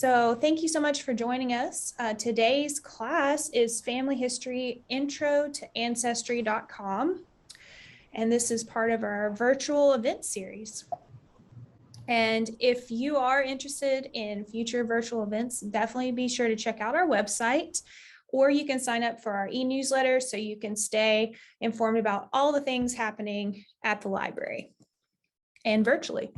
So thank you so much for joining us. Today's class is Family History Intro to Ancestry.com. And this is part of our virtual event series. And if you are interested in future virtual events, definitely be sure to check out our website, or you can sign up for our e-newsletter so you can stay informed about all the things happening at the library and virtually.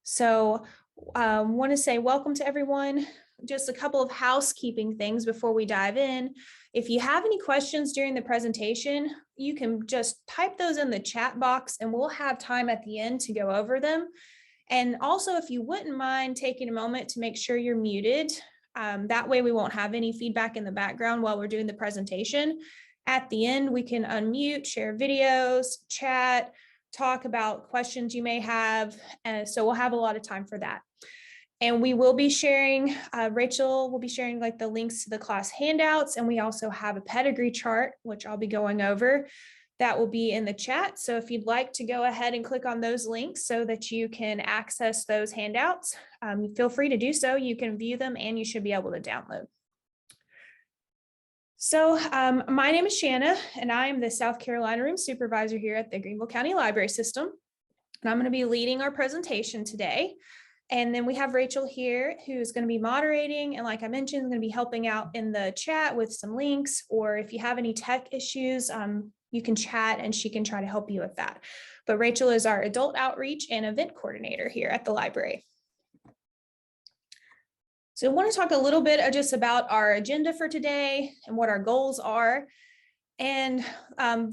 So want to say welcome to everyone. Just a couple of housekeeping things before we dive in. If you have any questions during the presentation, you can just type those in the chat box and we'll have time at the end to go over them. And also, if you wouldn't mind taking a moment to make sure you're muted, that way we won't have any feedback in the background while we're doing the presentation. At the end, we can unmute, share videos, chat, talk about questions you may have. So we'll have a lot of time for that. And we will be sharing, Rachel will be sharing like the links to the class handouts. And we also have a pedigree chart, which I'll be going over. That will be in the chat. So if you'd like to go ahead and click on those links so that you can access those handouts, feel free to do so. You can view them and you should be able to download. So my name is Shanna and I am the South Carolina Room Supervisor here at the Greenville County Library System. And I'm going to be leading our presentation today. And then we have Rachel here who's going to be moderating. And like I mentioned, going to be helping out in the chat with some links, or if you have any tech issues, you can chat and she can try to help you with that. But Rachel is our adult outreach and event coordinator here at the library. So I want to talk a little bit just about our agenda for today and what our goals are. And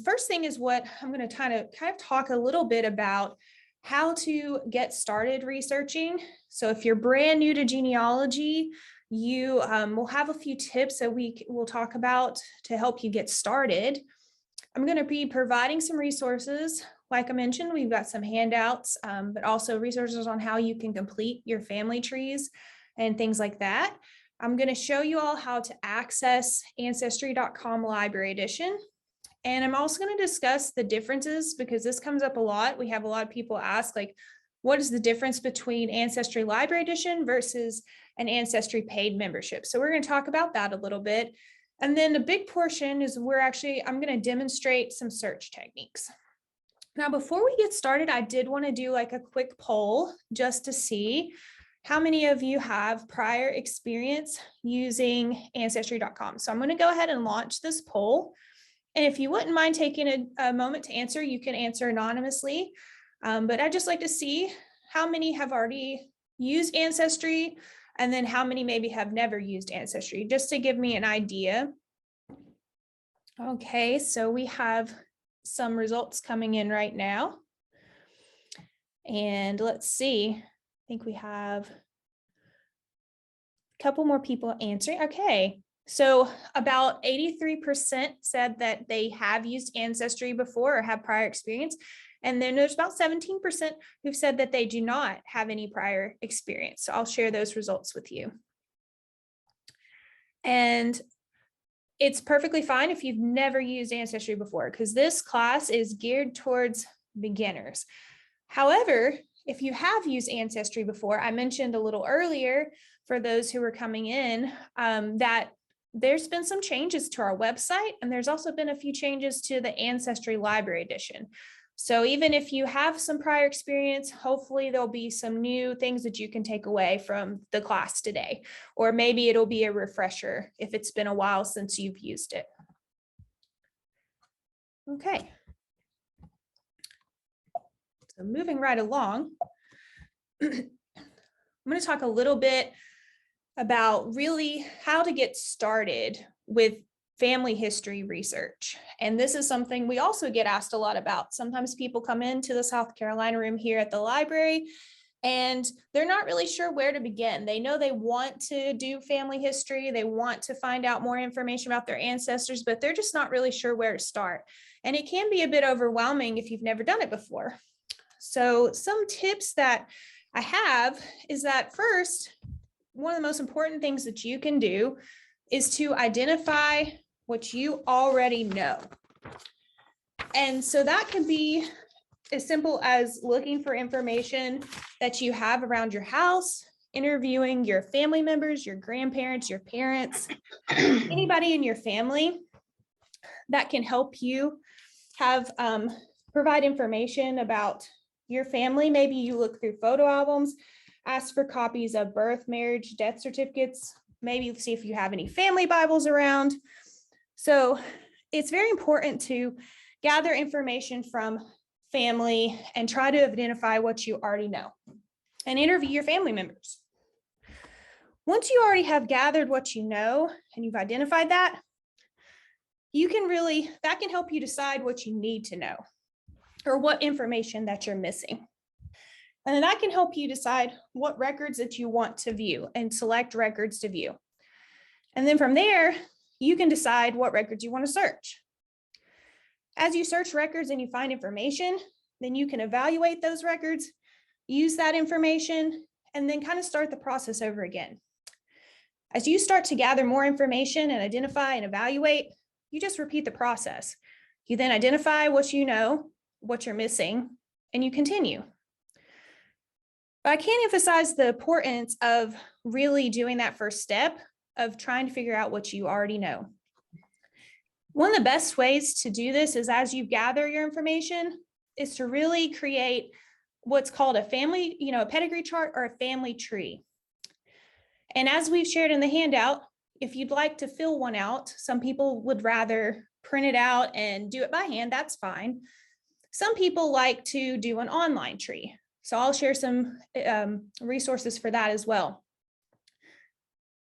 first thing is what I'm going to kind of talk a little bit about how to get started researching. So if you're brand new to genealogy, you will have a few tips that we will talk about to help you get started. I'm going to be providing some resources. Like I mentioned, we've got some handouts, but also resources on how you can complete your family trees and things like that. I'm going to show you all how to access Ancestry.com Library Edition. And I'm also going to discuss the differences because this comes up a lot. We have a lot of people ask, like, what is the difference between Ancestry Library Edition versus an Ancestry paid membership? So we're going to talk about that a little bit. And then a big portion is I'm going to demonstrate some search techniques. Now, before we get started, I did want to do like a quick poll just to see how many of you have prior experience using Ancestry.com. So I'm going to go ahead and launch this poll. And if you wouldn't mind taking a moment to answer, you can answer anonymously. But I'd just like to see how many have already used Ancestry and then how many maybe have never used Ancestry, just to give me an idea. Okay, so we have some results coming in right now. And let's see, I think we have a couple more people answering. Okay. So about 83% said that they have used Ancestry before or have prior experience. And then there's about 17% who've said that they do not have any prior experience. So I'll share those results with you. And it's perfectly fine if you've never used Ancestry before, because this class is geared towards beginners. However, if you have used Ancestry before, I mentioned a little earlier for those who are coming in that there's been some changes to our website, and there's also been a few changes to the Ancestry Library Edition. So even if you have some prior experience, hopefully there'll be some new things that you can take away from the class today, or maybe it'll be a refresher if it's been a while since you've used it. Okay. So moving right along, I'm going to talk a little bit about really how to get started with family history research. And this is something we also get asked a lot about. Sometimes people come into the South Carolina room here at the library and they're not really sure where to begin. They know they want to do family history. They want to find out more information about their ancestors, but they're just not really sure where to start. And it can be a bit overwhelming if you've never done it before. So some tips that I have is that first, one of the most important things that you can do is to identify what you already know. And so that can be as simple as looking for information that you have around your house. interviewing your family members, your grandparents, your parents, anybody in your family that can help you have provide information about your family. Maybe you look through photo albums, ask for copies of birth, marriage, death certificates, maybe see if you have any family Bibles around. So it's very important to gather information from family and try to identify what you already know and interview your family members. Once you already have gathered what you know and you've identified that, that can help you decide what you need to know or what information that you're missing. And then that can help you decide what records that you want to view and select records to view. And then from there, you can decide what records you want to search. As you search records and you find information, then you can evaluate those records, use that information, and then kind of start the process over again. As you start to gather more information and identify and evaluate, you just repeat the process. You then identify what you know, what you're missing, and you continue. But I can't emphasize the importance of really doing that first step of trying to figure out what you already know. One of the best ways to do this is, as you gather your information, is to really create what's called a family, a pedigree chart or a family tree. And as we've shared in the handout, if you'd like to fill one out, some people would rather print it out and do it by hand, that's fine. Some people like to do an online tree. So I'll share some resources for that as well.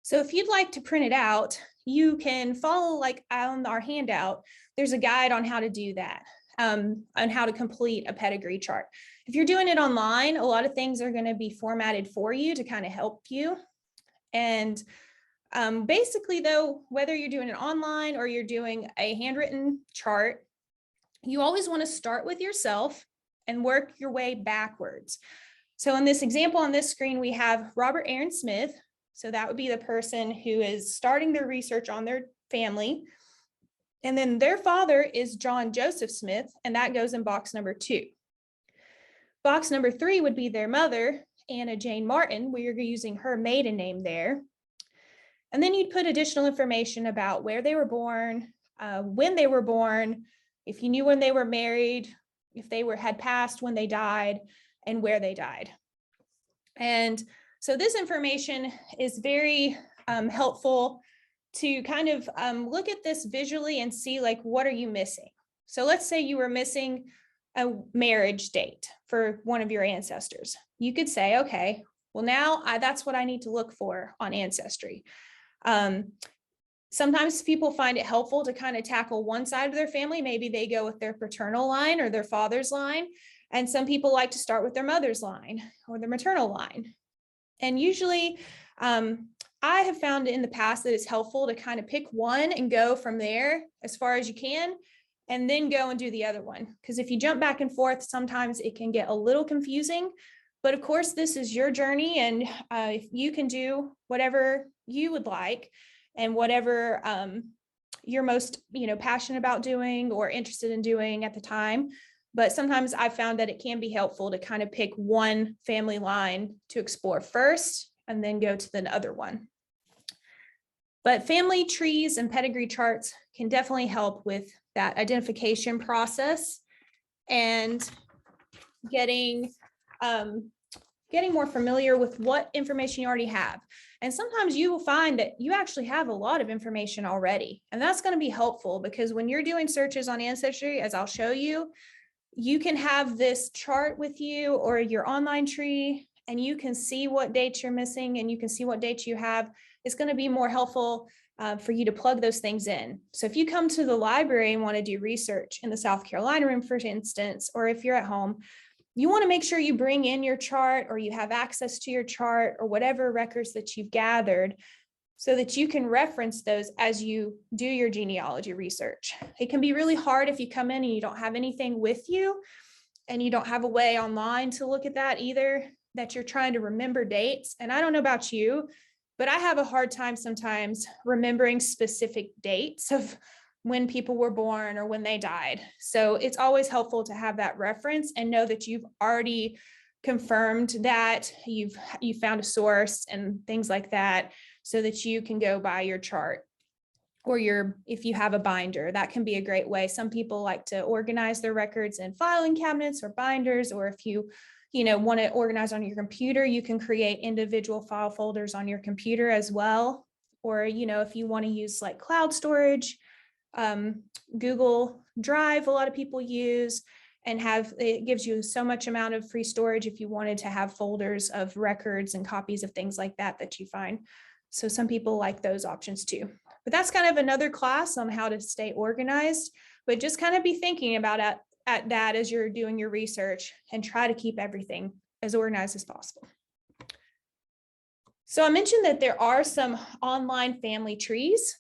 So if you'd like to print it out, you can follow, like on our handout, there's a guide on how to do that, on how to complete a pedigree chart. If you're doing it online, a lot of things are going to be formatted for you to kind of help you. And basically though, whether you're doing it online or you're doing a handwritten chart, you always want to start with yourself and work your way backwards. So in this example on this screen, we have Robert Aaron Smith. So that would be the person who is starting their research on their family. And then their father is John Joseph Smith, and that goes in box number 2. Box number 3 would be their mother, Anna Jane Martin, where you're using her maiden name there. And then you'd put additional information about where they were born, when they were born, if you knew when they were married, if they had passed, when they died, and where they died. And so this information is very helpful to kind of look at this visually and see, like, what are you missing? So let's say you were missing a marriage date for one of your ancestors. You could say, okay, well, now that's what I need to look for on Ancestry. Sometimes people find it helpful to kind of tackle one side of their family. Maybe they go with their paternal line or their father's line. And some people like to start with their mother's line or their maternal line. And usually I have found in the past that it's helpful to kind of pick one and go from there as far as you can, and then go and do the other one. Because if you jump back and forth, sometimes it can get a little confusing. But of course, this is your journey, and if you can do whatever you would like and whatever you're most passionate about doing or interested in doing at the time. But sometimes I've found that it can be helpful to kind of pick one family line to explore first and then go to the other one. But family trees and pedigree charts can definitely help with that identification process and getting more familiar with what information you already have. And sometimes you will find that you actually have a lot of information already. And that's going to be helpful because when you're doing searches on Ancestry, as I'll show you, you can have this chart with you or your online tree, and you can see what dates you're missing and you can see what dates you have. It's going to be more helpful for you to plug those things in. So if you come to the library and want to do research in the South Carolina room, for instance, or if you're at home, you want to make sure you bring in your chart or you have access to your chart or whatever records that you've gathered so that you can reference those as you do your genealogy research. It can be really hard if you come in and you don't have anything with you and you don't have a way online to look at that either, that you're trying to remember dates. And I don't know about you, but I have a hard time sometimes remembering specific dates of when people were born or when they died. So it's always helpful to have that reference and know that you've already confirmed that you found a source and things like that, so that you can go by your chart. Or if you have a binder, that can be a great way. Some people like to organize their records in filing cabinets or binders, or if you want to organize on your computer, you can create individual file folders on your computer as well. Or, if you want to use like cloud storage, Google Drive, a lot of people use, and it gives you so much amount of free storage if you wanted to have folders of records and copies of things like that you find. So some people like those options too. But that's kind of another class on how to stay organized, but just kind of be thinking about at that as you're doing your research, and try to keep everything as organized as possible. So I mentioned that there are some online family trees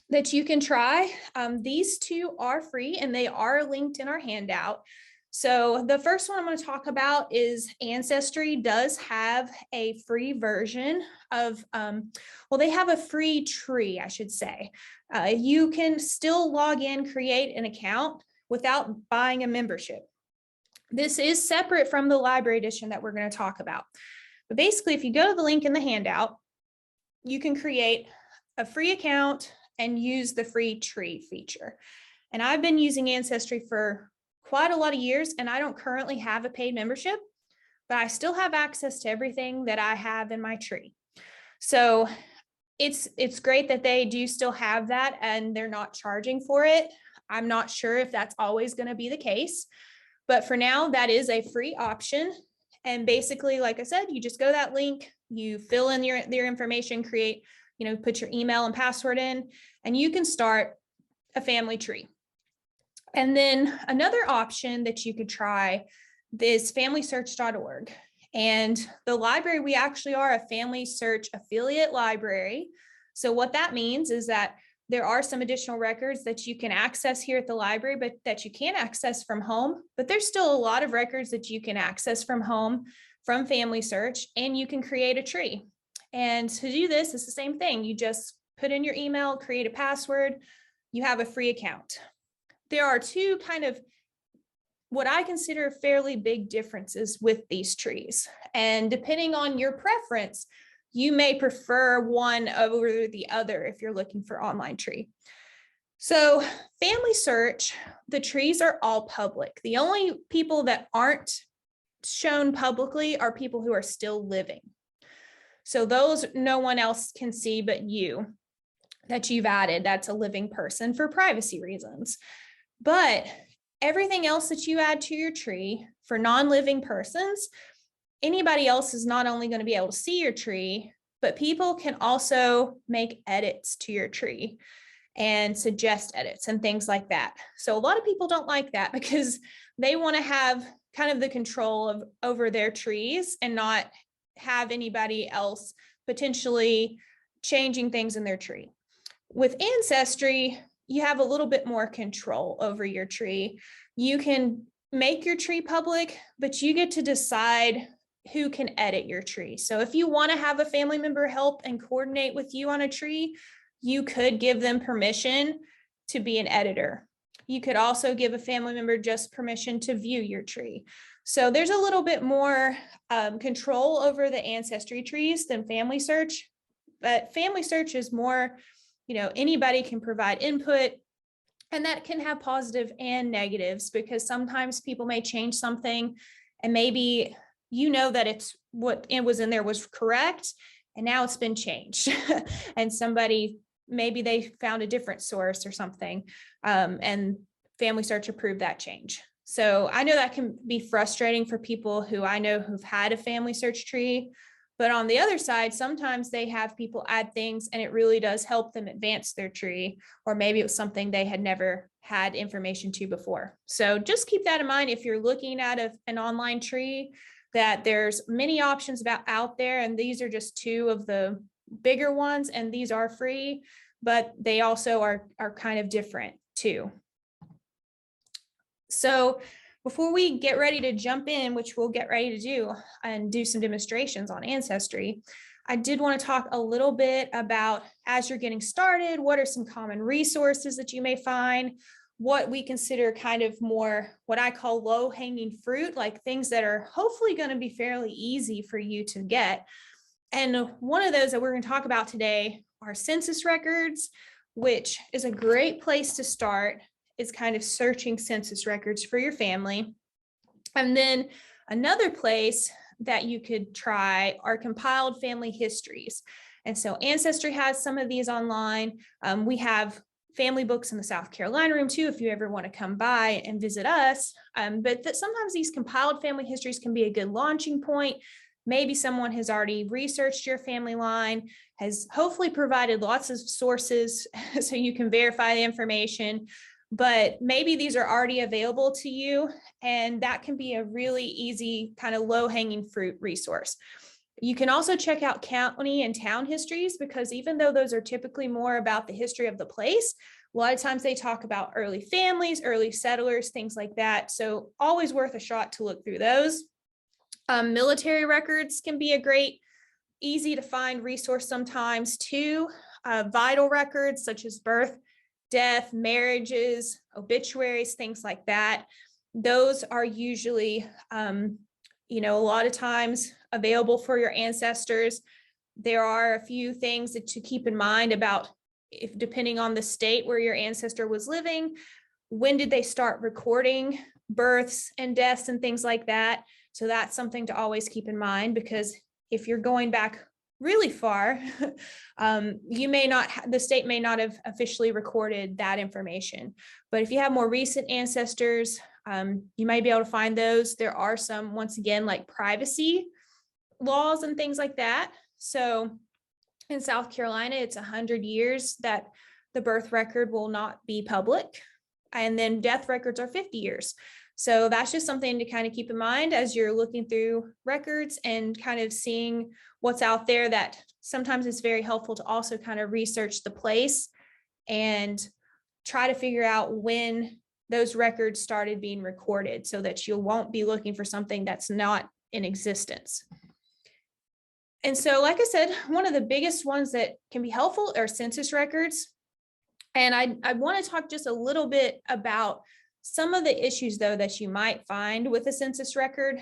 that you can try. These two are free and they are linked in our handout. So the first one I'm going to talk about is Ancestry does have a free version of, they have a free tree, I should say. You can still log in, create an account without buying a membership. This is separate from the library edition that we're going to talk about. But basically, if you go to the link in the handout, you can create a free account and use the free tree feature. And I've been using Ancestry for quite a lot of years, and I don't currently have a paid membership, but I still have access to everything that I have in my tree. So it's great that they do still have that and they're not charging for it. I'm not sure if that's always going to be the case, but for now, that is a free option. And basically, like I said, you just go to that link, you fill in their information, create, put your email and password in, and you can start a family tree. And then another option that you could try is familysearch.org. And the library, we actually are a Family Search affiliate library. So what that means is that there are some additional records that you can access here at the library, but that you can't access from home. But there's still a lot of records that you can access from home from Family Search, and you can create a tree. And to do this, it's the same thing. You just put in your email, create a password, you have a free account. There are two kind of what I consider fairly big differences with these trees. And depending on your preference, you may prefer one over the other if you're looking for online tree. So Family Search, the trees are all public. The only people that aren't shown publicly are people who are still living. So those no one else can see but you, that you've added. That's a living person for privacy reasons. But everything else that you add to your tree for non-living persons, anybody else is not only going to be able to see your tree, but people can also make edits to your tree and suggest edits and things like that. So a lot of people don't like that because they want to have kind of the control over their trees and not have anybody else potentially changing things in their tree. With Ancestry, you have a little bit more control over your tree. You can make your tree public, but you get to decide who can edit your tree. So if you want to have a family member help and coordinate with you on a tree, you could give them permission to be an editor. You could also give a family member just permission to view your tree. So there's a little bit more control over the Ancestry trees than Family Search, but Family Search is more, anybody can provide input, and that can have positive and negatives because sometimes people may change something and maybe that it's what it was in there was correct and now it's been changed and maybe they found a different source or something, and Family Search approved that change. So I know that can be frustrating for people who I know who've had a Family Search tree, but on the other side, sometimes they have people add things and it really does help them advance their tree, or maybe it was something they had never had information to before. So just keep that in mind if you're looking at an online tree, that there's many options out there, and these are just two of the bigger ones, and these are free, but they also are kind of different too. So before we get ready to jump in, which we'll get ready to do and do some demonstrations on Ancestry, I did want to talk a little bit about, as you're getting started, what are some common resources that you may find? what we consider kind of more what I call low hanging fruit, like things that are hopefully going to be fairly easy for you to get. And one of those that we're going to talk about today are census records, which is a great place to start, is kind of searching census records for your family. And then another place that you could try are compiled family histories. And so Ancestry has some of these online. We have family books in the South Carolina room too, if you ever want to come by and visit us. But sometimes these compiled family histories can be a good launching point. Maybe someone has already researched your family line, has hopefully provided lots of sources so you can verify the information, but maybe these are already available to you, and that can be a really easy kind of low-hanging fruit resource. You can also check out county and town histories, because even though those are typically more about the history of the place, a lot of times they talk about early families, early settlers, things like that. So always worth a shot to look through those. Military records can be a great, easy to find resource sometimes too. Vital records such as birth, death, marriages, obituaries, things like that. Those are usually, a lot of times available for your ancestors. There are a few things that to keep in mind about, if depending on the state where your ancestor was living, when did they start recording births and deaths and things like that. So that's something to always keep in mind, because if you're going back really far, the state may not have officially recorded that information. But if you have more recent ancestors, you might be able to find those. There are some, once again, like privacy laws and things like that. So in South Carolina, it's 100 years that the birth record will not be public. And then death records are 50 years. So that's just something to kind of keep in mind as you're looking through records and kind of seeing what's out there. That sometimes it's very helpful to also kind of research the place and try to figure out when those records started being recorded, so that you won't be looking for something that's not in existence. And so, like I said, one of the biggest ones that can be helpful are census records. And I want to talk just a little bit about some of the issues, though, that you might find with a census record.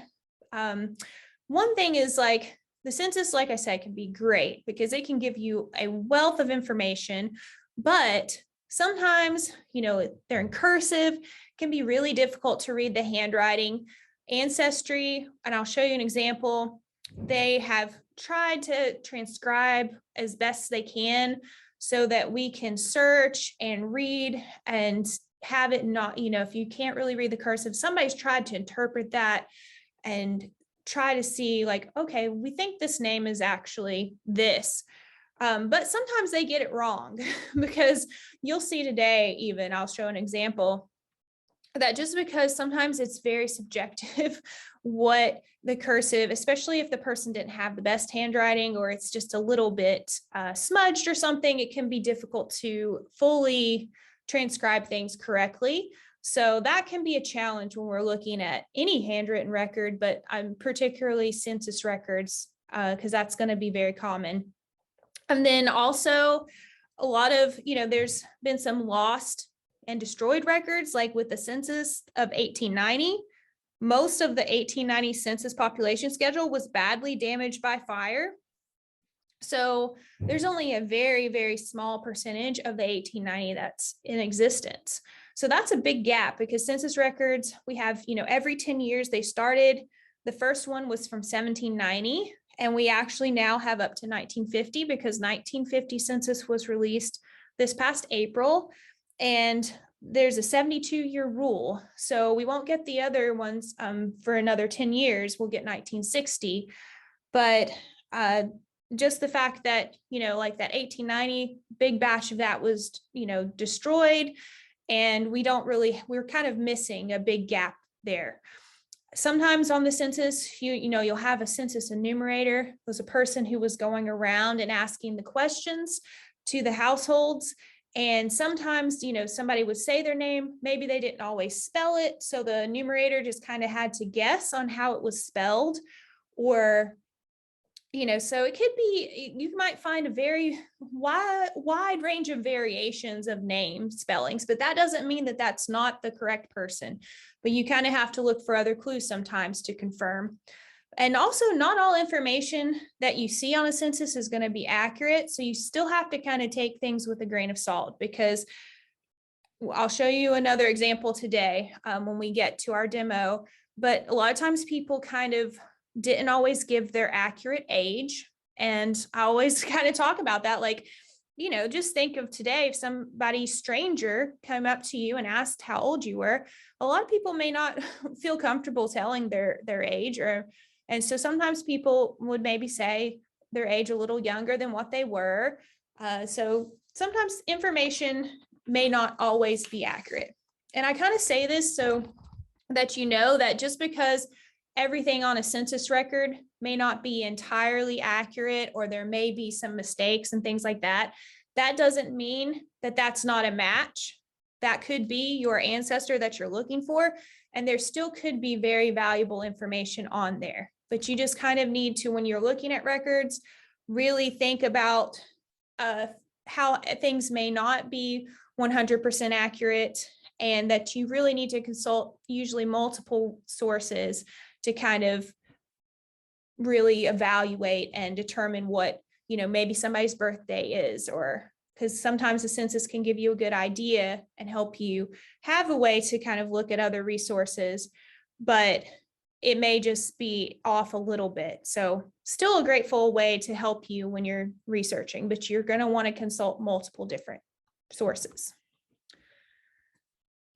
One thing is, like, the census, like I said, can be great because it can give you a wealth of information, but sometimes, they're in cursive, can be really difficult to read the handwriting. Ancestry, and I'll show you an example, they have tried to transcribe as best they can so that we can search and read and have it not, if you can't really read the cursive, somebody's tried to interpret that and try to see, like, okay, we think this name is actually this. But sometimes they get it wrong because you'll see today, even I'll show an example, that just because sometimes it's very subjective what the cursive, especially if the person didn't have the best handwriting or it's just a little bit smudged or something, it can be difficult to fully transcribe things correctly. So that can be a challenge when we're looking at any handwritten record, but I'm particularly census records because that's going to be very common. And then also a lot of, there's been some lost and destroyed records, like with the census of 1890. Most of the 1890 census population schedule was badly damaged by fire. So there's only a very, very small percentage of the 1890 that's in existence. So that's a big gap, because census records, we have, every 10 years they started. The first one was from 1790, and we actually now have up to 1950, because 1950 census was released this past April. And there's a 72-year rule. So we won't get the other ones for another 10 years. We'll get 1960. But just the fact that, like that 1890, big batch of that was, destroyed. And we're kind of missing a big gap there. Sometimes on the census, you'll have a census enumerator. It was a person who was going around and asking the questions to the households. And sometimes, somebody would say their name, maybe they didn't always spell it. So the enumerator just kind of had to guess on how it was spelled, or So it could be, you might find a very wide range of variations of name spellings, but that doesn't mean that that's not the correct person. But you kind of have to look for other clues sometimes to confirm. And also, not all information that you see on a census is going to be accurate. So you still have to kind of take things with a grain of salt, because I'll show you another example today when we get to our demo. But a lot of times people kind of didn't always give their accurate age. And I always kind of talk about that. Like, just think of today, if somebody stranger came up to you and asked how old you were, a lot of people may not feel comfortable telling their age, and so sometimes people would maybe say their age a little younger than what they were. So sometimes information may not always be accurate. And I kind of say this so that you know that just because everything on a census record may not be entirely accurate, or there may be some mistakes and things like that, that doesn't mean that that's not a match. That could be your ancestor that you're looking for, and there still could be very valuable information on there. But you just kind of need to, when you're looking at records, really think about how things may not be 100% accurate, and that you really need to consult usually multiple sources to kind of really evaluate and determine what, maybe somebody's birthday is, or because sometimes the census can give you a good idea and help you have a way to kind of look at other resources, but it may just be off a little bit. So still a grateful way to help you when you're researching, but you're going to want to consult multiple different sources.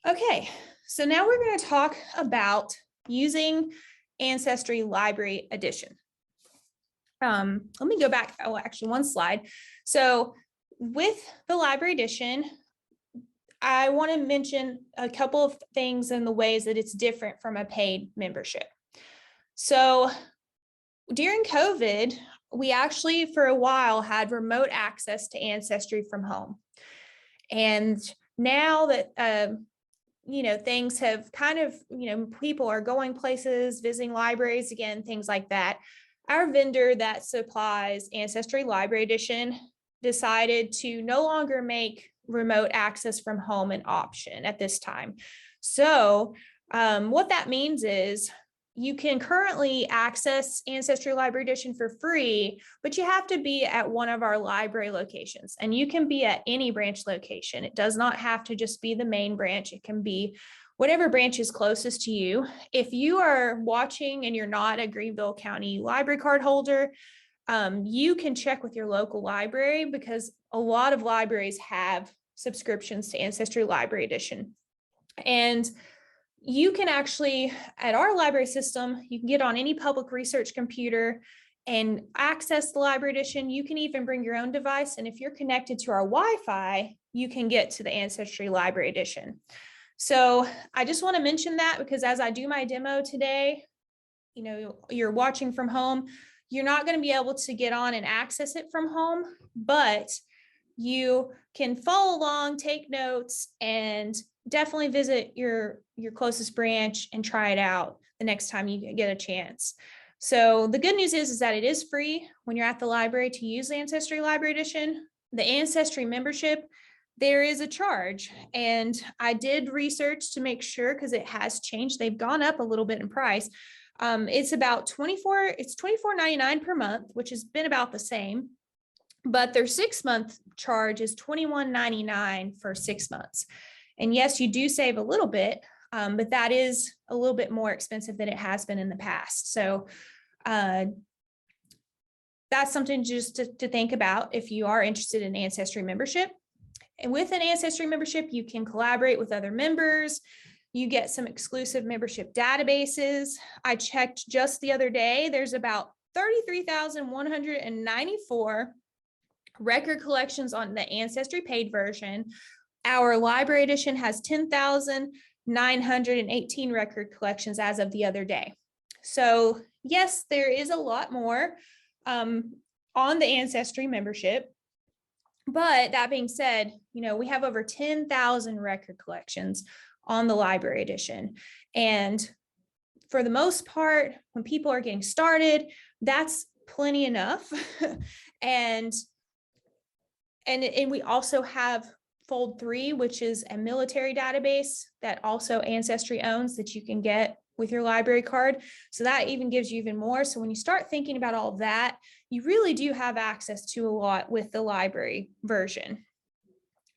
Okay, so now we're going to talk about using Ancestry Library Edition. Let me go back, actually one slide. So with the Library Edition, I want to mention a couple of things and the ways that it's different from a paid membership. So during COVID, we actually for a while had remote access to Ancestry from home. And now that things have kind of, people are going places, visiting libraries again, things like that. Our vendor that supplies Ancestry Library Edition decided to no longer make remote access from home an option at this time. So what that means is you can currently access Ancestry Library Edition for free, but you have to be at one of our library locations, and you can be at any branch location. It does not have to just be the main branch. It can be whatever branch is closest to you. If you are watching and you're not a Greenville County library card holder, you can check with your local library, because a lot of libraries have subscriptions to Ancestry Library Edition. And you can actually, at our library system, you can get on any public research computer and access the Library Edition. You can even bring your own device. And if you're connected to our Wi-Fi, you can get to the Ancestry Library Edition. So I just want to mention that, because as I do my demo today, you're watching from home, you're not going to be able to get on and access it from home, but you can follow along, take notes, and definitely visit your closest branch and try it out the next time you get a chance. So the good news is that it is free when you're at the library to use the Ancestry Library Edition. The Ancestry membership, there is a charge, and I did research to make sure, because it has changed. They've gone up a little bit in price. It's about $24.99 per month, which has been about the same, but their 6-month charge is $21.99 for 6 months. And yes, you do save a little bit, but that is a little bit more expensive than it has been in the past. So that's something just to think about if you are interested in Ancestry membership. And with an Ancestry membership, you can collaborate with other members. You get some exclusive membership databases. I checked just the other day, there's about 33,194 record collections on the Ancestry paid version. Our Library Edition has 10,918 record collections as of the other day. So yes, there is a lot more on the Ancestry membership. But that being said, we have over 10,000 record collections on the Library Edition. And for the most part, when people are getting started, that's plenty enough. and we also have Fold 3, which is a military database that also Ancestry owns that you can get with your library card. So that even gives you even more. So when you start thinking about all of that, you really do have access to a lot with the library version.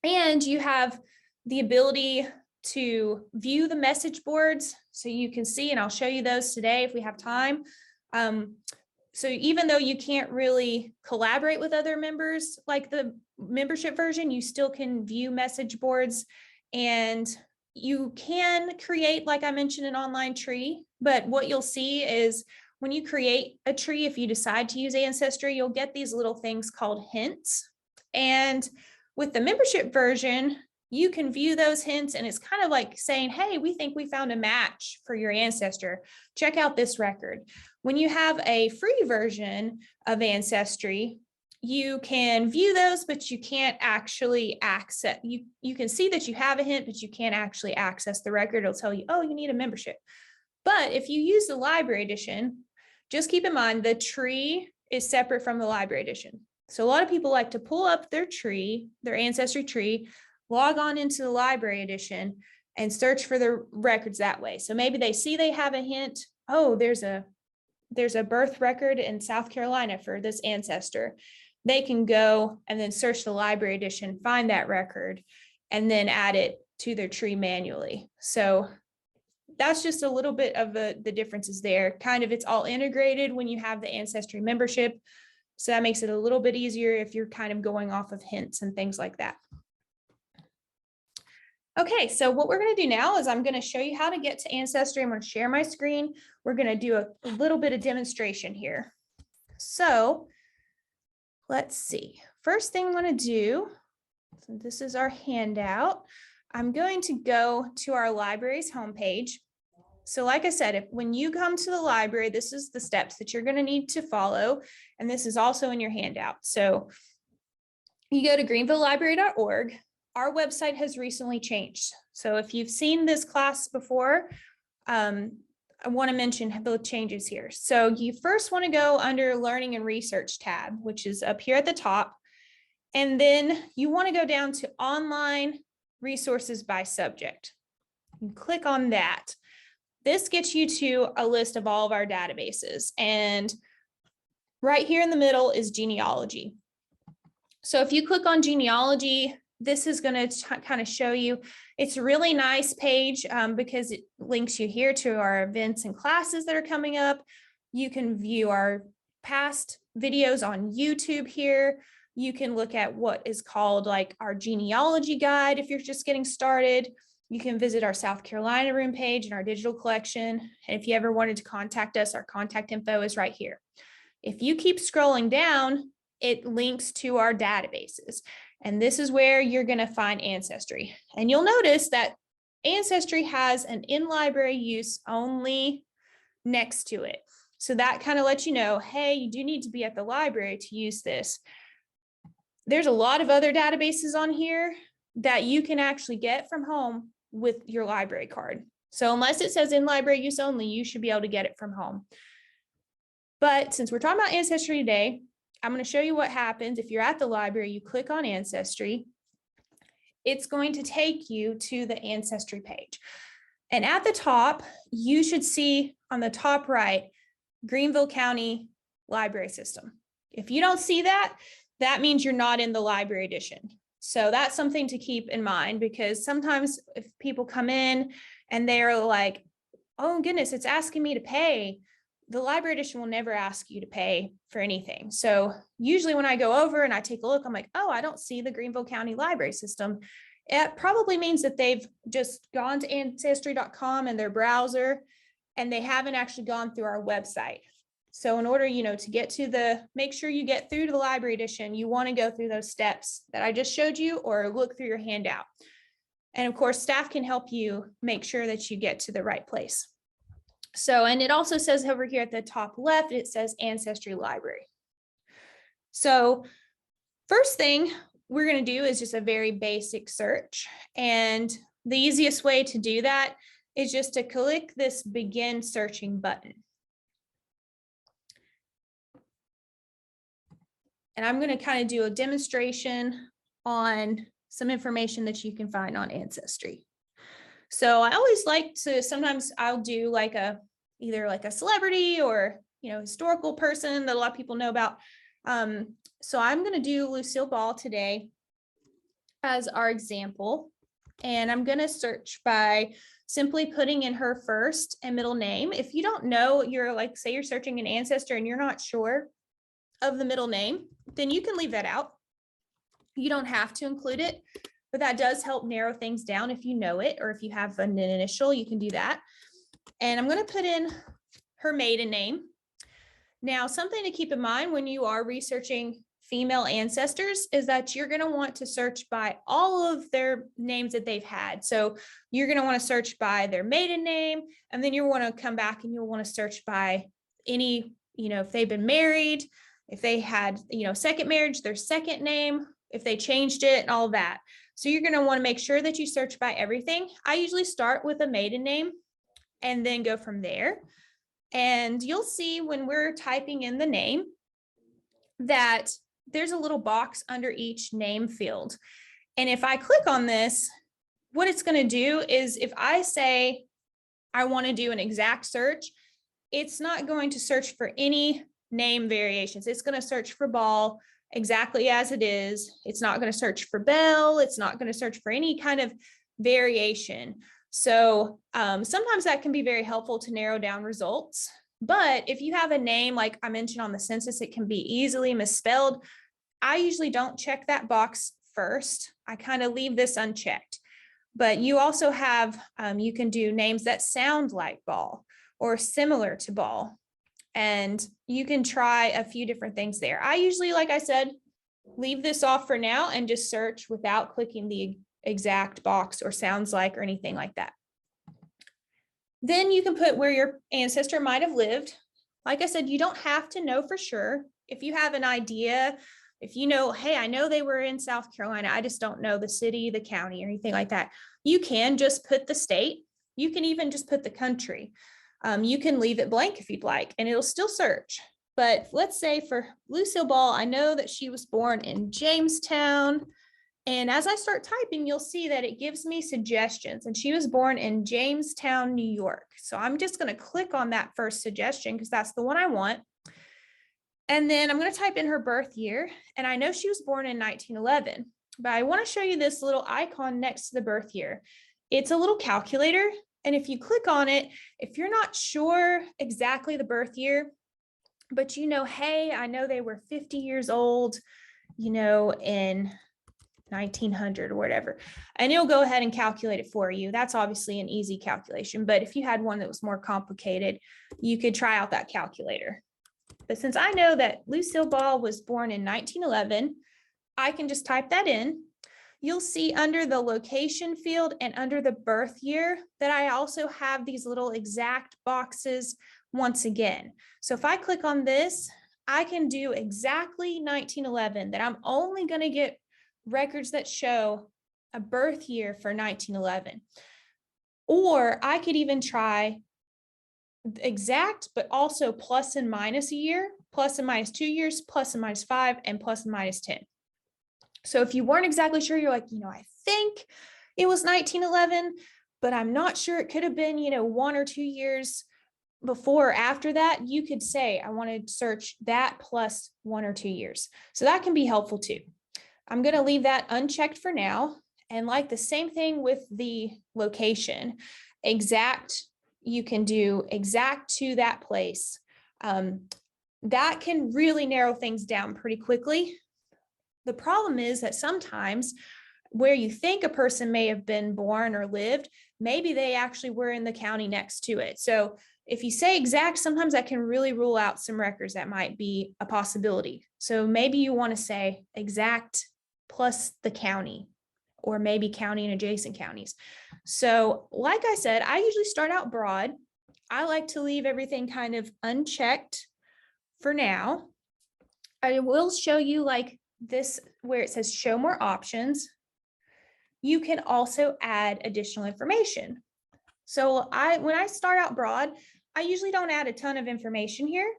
And you have the ability to view the message boards. So you can see, and I'll show you those today if we have time. So even though you can't really collaborate with other members like the membership version, you still can view message boards, and you can create, like I mentioned, an online tree. But what you'll see is when you create a tree, if you decide to use Ancestry, you'll get these little things called hints. And with the membership version, you can view those hints, and it's kind of like saying, hey, we think we found a match for your ancestor. Check out this record. When you have a free version of Ancestry, you can view those, but you can't actually access. You can see that you have a hint, but you can't actually access the record. It'll tell you, oh, you need a membership. But if you use the library edition, just keep in mind the tree is separate from the library edition. So a lot of people like to pull up their tree, their Ancestry tree, log on into the library edition and search for the records that way. So maybe they see they have a hint. Oh, there's a birth record in South Carolina for this ancestor. They can go and then search the library edition, find that record, and then add it to their tree manually. So that's just a little bit of the differences there. Kind of, it's all integrated when you have the Ancestry membership. So that makes it a little bit easier if you're kind of going off of hints and things like that. Okay, so what we're going to do now is I'm going to show you how to get to Ancestry. I'm going to share my screen. We're going to do a little bit of demonstration here. So let's see. First thing I'm going to do, so this is our handout. I'm going to go to our library's homepage. So like I said, when you come to the library, this is the steps that you're going to need to follow. And this is also in your handout. So you go to greenvillelibrary.org. Our website has recently changed. So if you've seen this class before, I want to mention the changes here. So you first want to go under Learning and Research tab, which is up here at the top. And then you want to go down to Online Resources by Subject. You click on that. This gets you to a list of all of our databases. And right here in the middle is genealogy. So if you click on genealogy, this is going to kind of show you, it's a really nice page because it links you here to our events and classes that are coming up. You can view our past videos on YouTube here. You can look at what is called like our genealogy guide if you're just getting started. You can visit our South Carolina room page and our digital collection. And if you ever wanted to contact us, our contact info is right here. If you keep scrolling down, it links to our databases. And this is where you're going to find Ancestry. And you'll notice that Ancestry has an in-library use only next to it. So that kind of lets you know, hey, you do need to be at the library to use this. There's a lot of other databases on here that you can actually get from home with your library card. So unless it says in-library use only, you should be able to get it from home. But since we're talking about Ancestry today, I'm going to show you what happens if you're at the library, you click on Ancestry. It's going to take you to the Ancestry page. And at the top, you should see on the top right, Greenville County Library System. If you don't see that, that means you're not in the library edition. So that's something to keep in mind, because sometimes if people come in and they're like, oh goodness, it's asking me to pay, the library edition will never ask you to pay for anything. So usually when I go over and I take a look, I'm like, oh, I don't see the Greenville County Library System. It probably means that they've just gone to ancestry.com in their browser and they haven't actually gone through our website. So in order, to get to make sure you get through to the library edition, you want to go through those steps that I just showed you or look through your handout. And of course, staff can help you make sure that you get to the right place. So, and it also says over here at the top left, it says Ancestry Library. So first thing we're going to do is just a very basic search. And the easiest way to do that is just to click this Begin Searching button. and I'm going to kind of do a demonstration on some information that you can find on Ancestry. So I always like to, sometimes I'll do like either like a celebrity or, historical person that a lot of people know about. So I'm going to do Lucille Ball today as our example. And I'm going to search by simply putting in her first and middle name. If you don't know, you're like, say you're searching an ancestor and you're not sure of the middle name, then you can leave that out. You don't have to include it, but that does help narrow things down if you know it, or if you have an initial, you can do that. And I'm going to put in her maiden name. Now, something to keep in mind when you are researching female ancestors is that you're going to want to search by all of their names that they've had. So you're going to want to search by their maiden name, and then you'll want to come back and you'll want to search by any, if they've been married, if they had, second marriage, their second name, if they changed it and all that. So you're going to want to make sure that you search by everything. I usually start with a maiden name and then go from there. And you'll see when we're typing in the name that there's a little box under each name field. And if I click on this, what it's going to do is if I say I want to do an exact search, it's not going to search for any name variations. It's going to search for Ball exactly as it is. It's not going to search for Bell. It's not going to search for any kind of variation. So sometimes that can be very helpful to narrow down results. But if you have a name, like I mentioned on the census, it can be easily misspelled. I usually don't check that box first. I kind of leave this unchecked. But you also have, you can do names that sound like Ball or similar to Ball. And you can try a few different things there. I usually, like I said, leave this off for now and just search without clicking the exact box or sounds like or anything like that. Then you can put where your ancestor might have lived. Like I said, you don't have to know for sure. If you have an idea, if you know, hey, I know they were in South Carolina, I just don't know the city, the county, or anything like that, you can just put the state. You can even just put the country. You can leave it blank if you'd like, and it'll still search. But let's say for Lucille Ball, I know that she was born in Jamestown. And as I start typing, you'll see that it gives me suggestions. And she was born in Jamestown, New York. So I'm just going to click on that first suggestion because that's the one I want. And then I'm going to type in her birth year. And I know she was born in 1911, but I want to show you this little icon next to the birth year. It's a little calculator. And if you click on it, if you're not sure exactly the birth year, but hey, I know they were 50 years old, in 1900 or whatever, and it'll go ahead and calculate it for you. That's obviously an easy calculation, but if you had one that was more complicated, you could try out that calculator. But since I know that Lucille Ball was born in 1911, I can just type that in. You'll see under the location field and under the birth year that I also have these little exact boxes once again. So if I click on this, I can do exactly 1911, that I'm only going to get records that show a birth year for 1911. Or I could even try exact, but also plus and minus a year, plus and minus 2 years, plus and minus 5, and plus and minus 10. So if you weren't exactly sure, you're like, I think it was 1911, but I'm not sure, it could have been, 1 or 2 years before or after that, you could say, I want to search that plus 1 or 2 years. So that can be helpful too. I'm going to leave that unchecked for now. And like the same thing with the location, exact, you can do exact to that place. That can really narrow things down pretty quickly. The problem is that sometimes where you think a person may have been born or lived, maybe they actually were in the county next to it. So if you say exact, sometimes that can really rule out some records that might be a possibility. So maybe you want to say exact plus the county, or maybe county and adjacent counties. So like I said, I usually start out broad. I like to leave everything kind of unchecked for now. I will show you like this where it says show more options. You can also add additional information. So when I start out broad, I usually don't add a ton of information here.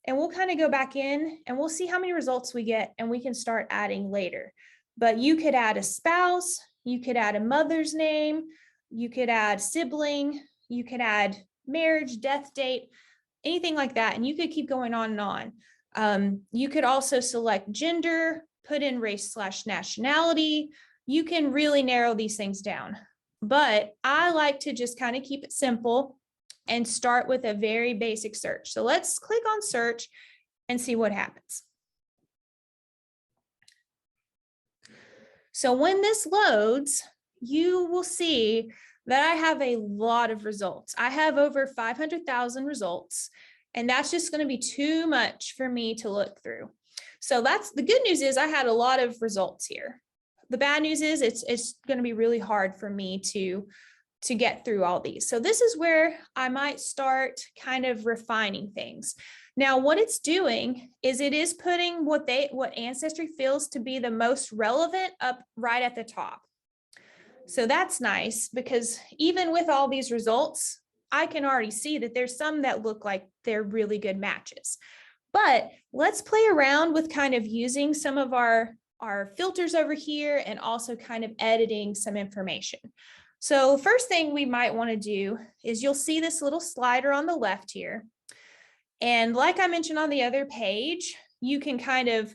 And we'll kind of go back in and we'll see how many results we get, and we can start adding later. But you could add a spouse, you could add a mother's name, you could add sibling, you could add marriage, death date, anything like that. And you could keep going on and on. You could also select gender, put in race/nationality. You can really narrow these things down. But I like to just kind of keep it simple and start with a very basic search. So let's click on search and see what happens. So when this loads, you will see that I have a lot of results. I have over 500,000 results, and that's just going to be too much for me to look through. So that's the good news is I had a lot of results here. The bad news is it's going to be really hard for me to get through all these. So this is where I might start kind of refining things. Now, what it's doing is it is putting what Ancestry feels to be the most relevant up right at the top. So that's nice, because even with all these results, I can already see that there's some that look like they're really good matches. But let's play around with kind of using some of our filters over here and also kind of editing some information. So first thing we might want to do is you'll see this little slider on the left here. And like I mentioned on the other page, you can kind of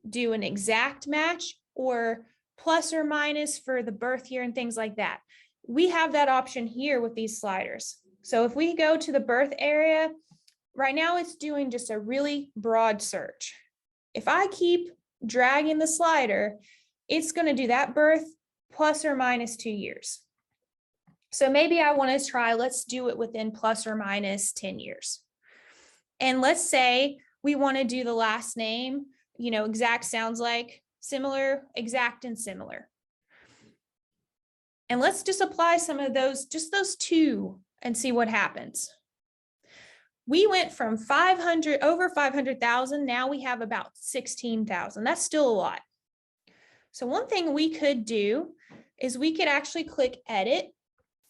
do an exact match or plus or minus for the birth year and things like that. We have that option here with these sliders. So if we go to the birth area, right now it's doing just a really broad search. If I keep dragging the slider, it's going to do that birth plus or minus 2 years. So maybe I want to try, let's do it within plus or minus 10 years. And let's say we want to do the last name, exact sounds like similar, exact, and similar. And let's just apply some of those, just those two, and see what happens. We went from over 500,000. Now we have about 16,000. That's still a lot. So one thing we could do is we could actually click edit.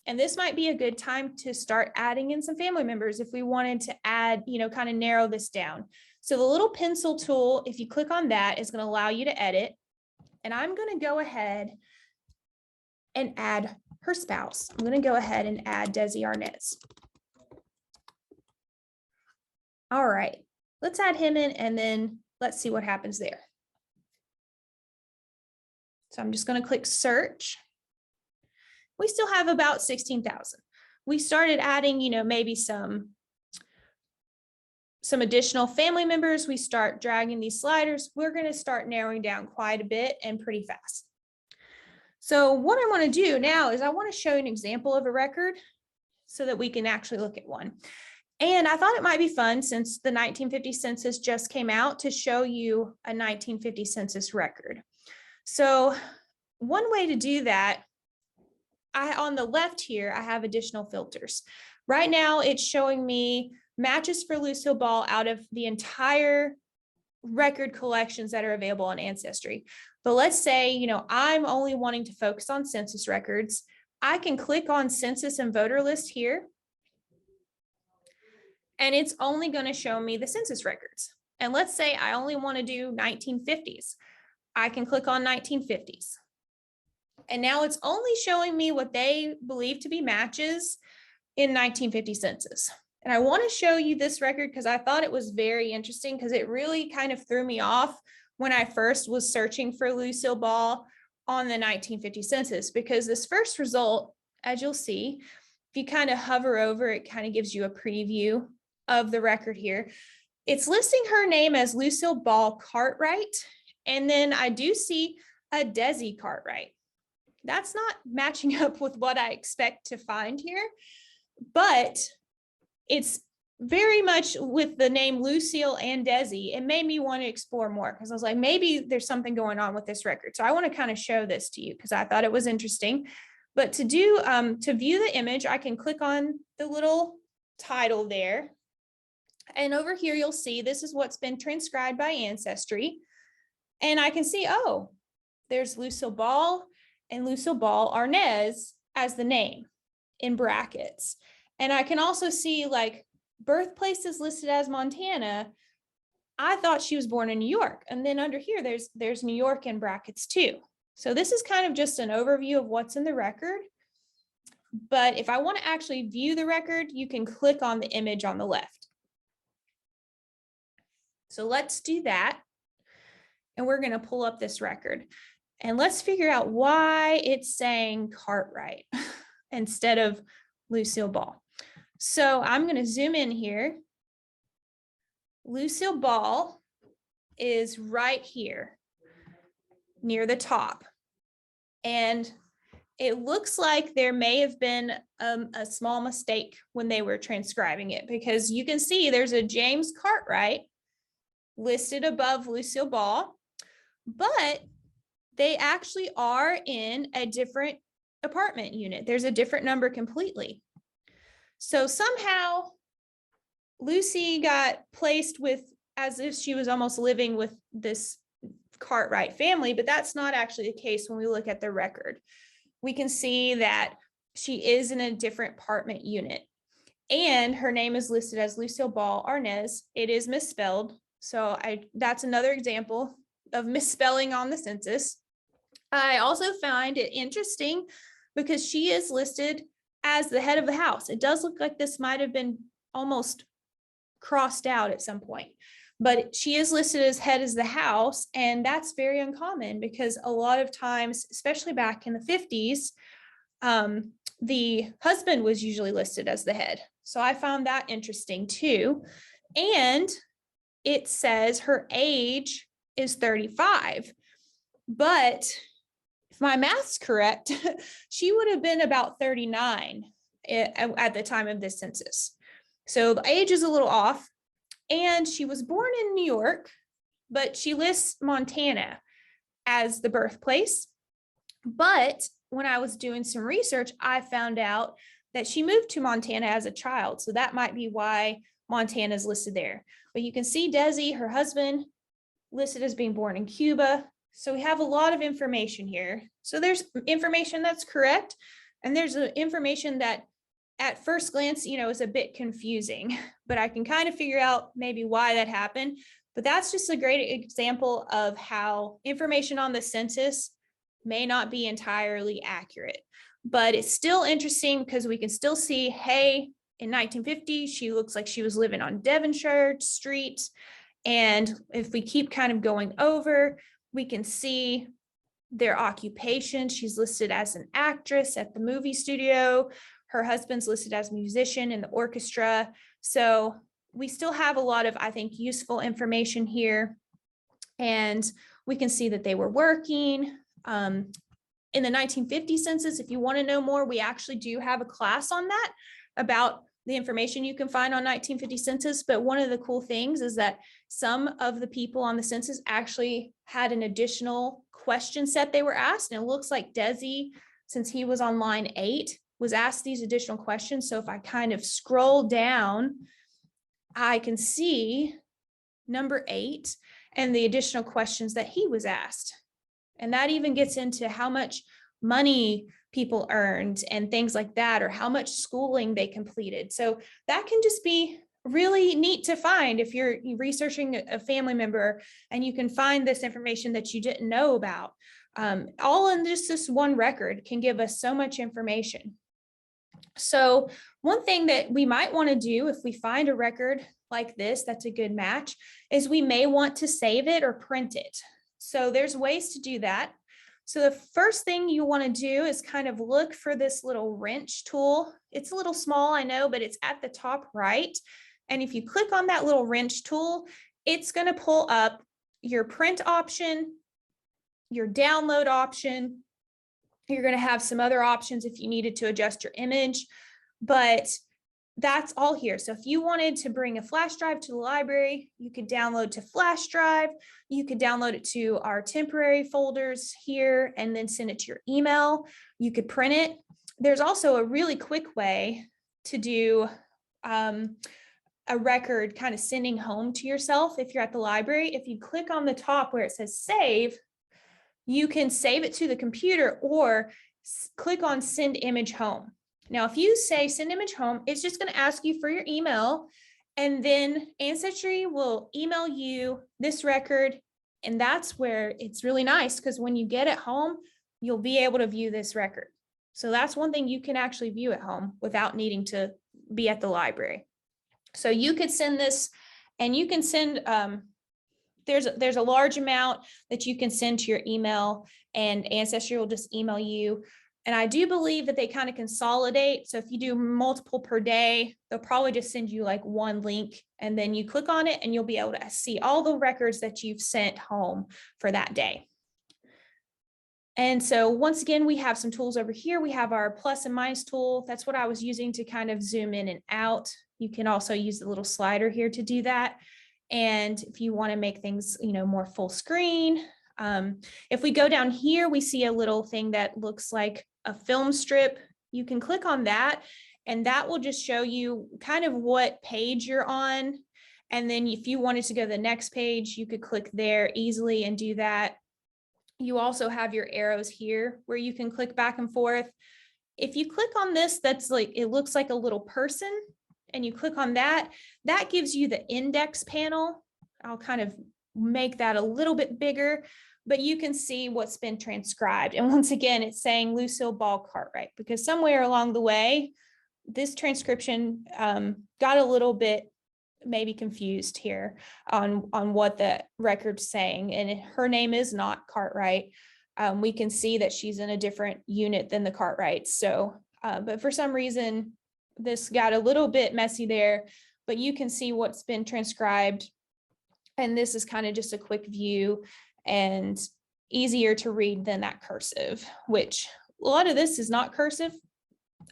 And this might be a good time to start adding in some family members if we wanted to add, kind of narrow this down. So the little pencil tool, if you click on that, is going to allow you to edit. And I'm going to go ahead and add her spouse. I'm going to go ahead and add Desi Arnaz. All right, let's add him in and then let's see what happens there. So I'm just going to click search. We still have about 16,000. We started adding, maybe some additional family members. We start dragging these sliders. We're going to start narrowing down quite a bit and pretty fast. So what I want to do now is I want to show you an example of a record so that we can actually look at one. And I thought it might be fun, since the 1950 census just came out, to show you a 1950 census record. So one way to do that, on the left here, I have additional filters. Right now, it's showing me matches for Lucille Ball out of the entire record collections that are available on Ancestry. But let's say, I'm only wanting to focus on census records. I can click on census and voter list here, and it's only going to show me the census records. And let's say I only want to do 1950s. I can click on 1950s. And now it's only showing me what they believe to be matches in 1950 census. And I want to show you this record because I thought it was very interesting, because it really kind of threw me off when I first was searching for Lucille Ball on the 1950 census, because this first result, as you'll see, if you kind of hover over, it kind of gives you a preview of the record here. It's listing her name as Lucille Ball Cartwright. And then I do see a Desi Cartwright. That's not matching up with what I expect to find here, but it's very much with the name Lucille and Desi. It made me want to explore more, because I was like, maybe there's something going on with this record. So I want to kind of show this to you because I thought it was interesting. But to view the image, I can click on the little title there. And over here, you'll see this is what's been transcribed by Ancestry. And I can see, oh, there's Lucille Ball and Lucille Ball Arnaz as the name in brackets. And I can also see like birthplace is listed as Montana. I thought she was born in New York. And then under here, there's New York in brackets too. So this is kind of just an overview of what's in the record. But if I want to actually view the record, you can click on the image on the left. So let's do that. And we're going to pull up this record. And let's figure out why it's saying Cartwright instead of Lucille Ball. So I'm going to zoom in here. Lucille Ball is right here near the top. And it looks like there may have been a small mistake when they were transcribing it, because you can see there's a James Cartwright listed above Lucille Ball, but they actually are in a different apartment unit. There's a different number completely. So somehow Lucy got placed with as if she was almost living with this Cartwright family, but that's not actually the case when we look at the record. We can see that she is in a different apartment unit, and her name is listed as Lucille Ball Arnaz. It is misspelled. So that's another example of misspelling on the census. I also find it interesting because she is listed as the head of the house. It does look like this might have been almost crossed out at some point, but she is listed as head of the house, and that's very uncommon because a lot of times, especially back in the 50s, the husband was usually listed as the head. So I found that interesting too. And it says her age is 35, but if my math's correct, she would have been about 39 at the time of this census. So the age is a little off, and she was born in New York, but she lists Montana as the birthplace. But when I was doing some research, I found out that she moved to Montana as a child. So that might be why Montana is listed there. But you can see Desi, her husband, listed as being born in Cuba. So we have a lot of information here. So there's information that's correct, and there's information that at first glance, is a bit confusing, but I can kind of figure out maybe why that happened. But that's just a great example of how information on the census may not be entirely accurate, but it's still interesting because we can still see, hey, in 1950, she looks like she was living on Devonshire Street. And if we keep kind of going over, we can see their occupation. She's listed as an actress at the movie studio. Her husband's listed as a musician in the orchestra. So we still have a lot of, I think, useful information here. And we can see that they were working. In the 1950 census, if you want to know more, we actually do have a class on that about the information you can find on 1950 census. But one of the cool things is that some of the people on the census actually had an additional question set they were asked. And it looks like Desi, since he was on line 8, was asked these additional questions. So if I kind of scroll down, I can see number 8 and the additional questions that he was asked. And that even gets into how much money people earned and things like that, or how much schooling they completed. So that can just be really neat to find if you're researching a family member and you can find this information that you didn't know about. All in just this one record can give us so much information. So one thing that we might want to do if we find a record like this that's a good match is we may want to save it or print it. So there's ways to do that. So the first thing you want to do is kind of look for this little wrench tool. It's a little small, I know, but it's at the top right. And if you click on that little wrench tool, it's going to pull up your print option, your download option. You're going to have some other options if you needed to adjust your image, but that's all here. So if you wanted to bring a flash drive to the library, you could download to flash drive. You could download it to our temporary folders here and then send it to your email. You could print it. There's also a really quick way to do a record kind of sending home to yourself if you're at the library. If you click on the top where it says save, you can save it to the computer or click on send image home. Now, if you say send image home, it's just going to ask you for your email And then Ancestry will email you this record. And that's where it's really nice, because when you get it home, you'll be able to view this record. So that's one thing you can actually view at home without needing to be at the library. So you could send this, and you can send, there's a large amount that you can send to your email, and Ancestry will just email you. And I do believe that they kind of consolidate. So if you do multiple per day, they'll probably just send you like one link, and then you click on it and you'll be able to see all the records that you've sent home for that day. And so once again, we have some tools over here. We have our plus and minus tool. That's what I was using to kind of zoom in and out. You can also use the little slider here to do that. And if you want to make things, more full screen, if we go down here, we see a little thing that looks like a film strip. You can click on that, and that will just show you kind of what page you're on. And then if you wanted to go to the next page, you could click there easily and do that. You also have your arrows here where you can click back and forth. If you click on this, that's like, it looks like a little person, and you click on that, that gives you the index panel. I'll kind of make that a little bit bigger, but you can see what's been transcribed. And once again, it's saying Lucille Ball Cartwright, because somewhere along the way, this transcription got a little bit maybe confused here on what the record's saying. And her name is not Cartwright. We can see that she's in a different unit than the Cartwrights. So, but for some reason, this got a little bit messy there, but you can see what's been transcribed. And this is kind of just a quick view and easier to read than that cursive, which a lot of this is not cursive.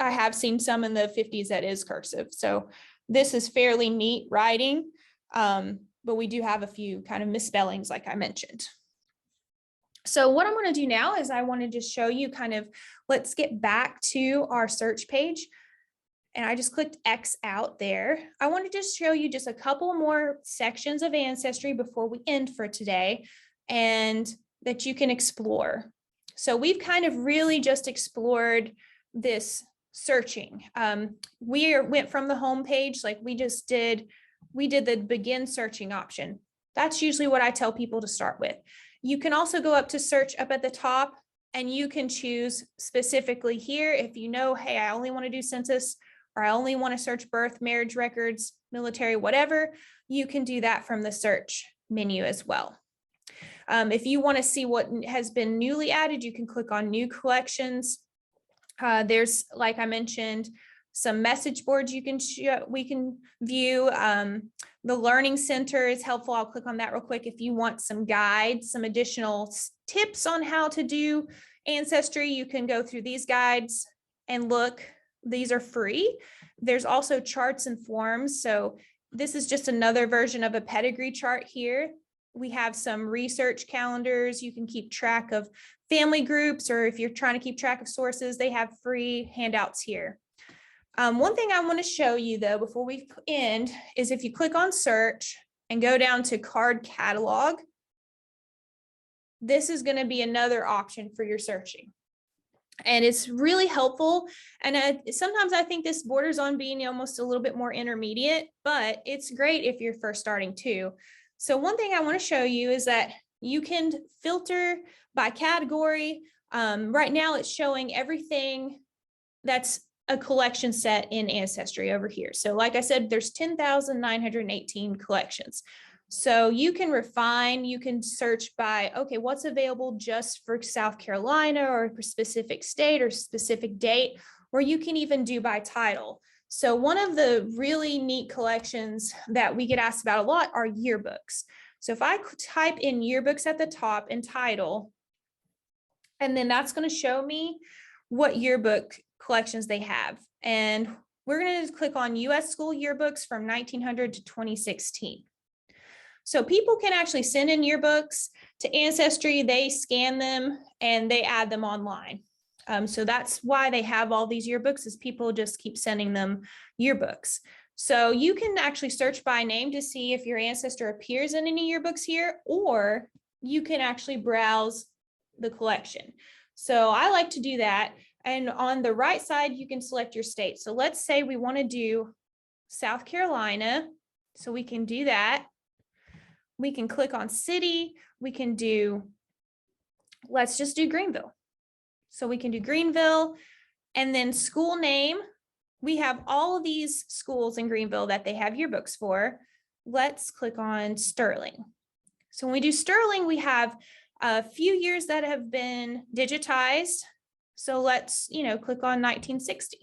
I have seen some in the 50s that is cursive. So this is fairly neat writing, but we do have a few kind of misspellings like I mentioned. So what I'm going to do now is I want to just show you kind of, let's get back to our search page. And I just clicked X out there. I want to just show you just a couple more sections of Ancestry before we end for today, and that you can explore. So we've kind of really just explored this searching. We went from the home page, like we did the begin searching option. That's usually what I tell people to start with. You can also go up to search up at the top, and you can choose specifically here if you know, hey, I only want to do census, or I only want to search birth, marriage records, military, whatever. You can do that from the search menu as well. If you want to see what has been newly added, you can click on new collections. There's, like I mentioned, some message boards we can view. The Learning Center is helpful. I'll click on that real quick. If you want some guides, some additional tips on how to do Ancestry, you can go through these guides and look. These are free. There's also charts and forms. So this is just another version of a pedigree chart here. We have some research calendars. You can keep track of family groups, or if you're trying to keep track of sources, they have free handouts here. One thing I want to show you though, before we end, is if you click on search and go down to card catalog, this is going to be another option for your searching. And it's really helpful. And sometimes I think this borders on being almost a little bit more intermediate, but it's great if you're first starting too. So one thing I want to show you is that you can filter by category. Right now it's showing everything that's a collection set in Ancestry over here. So like I said, there's 10,918 collections. So you can refine, you can search by, okay, what's available just for South Carolina or a specific state or specific date, or you can even do by title. So one of the really neat collections that we get asked about a lot are yearbooks. So if I type in yearbooks at the top and title, and then that's going to show me what yearbook collections they have. And we're going to click on U.S. school yearbooks from 1900 to 2016. So people can actually send in yearbooks to Ancestry, they scan them and they add them online. So that's why they have all these yearbooks, is people just keep sending them yearbooks. So you can actually search by name to see if your ancestor appears in any yearbooks here, or you can actually browse the collection. So I like to do that. And on the right side, you can select your state. So let's say we want to do South Carolina. So we can do that. We can click on city. We can do, let's just do Greenville. So we can do Greenville, and then school name. We have all of these schools in Greenville that they have yearbooks for. Let's click on Sterling. So when we do Sterling, we have a few years that have been digitized. So let's, click on 1960.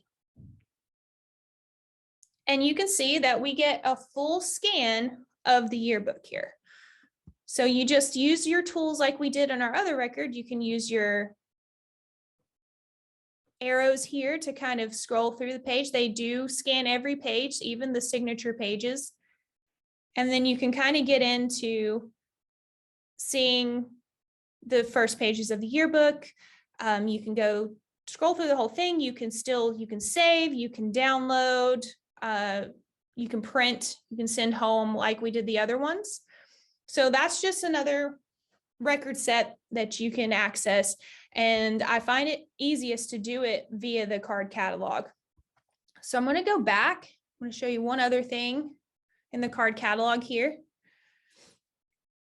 And you can see that we get a full scan of the yearbook here. So you just use your tools like we did in our other record. You can use your arrows here to kind of scroll through the page. They do scan every page, even the signature pages. And then you can kind of get into seeing the first pages of the yearbook. You can go scroll through the whole thing. You can save, you can download, you can print, you can send home like we did the other ones. So that's just another record set that you can access. And I find it easiest to do it via the card catalog. So I'm going to go back. I'm going to show you one other thing in the card catalog here.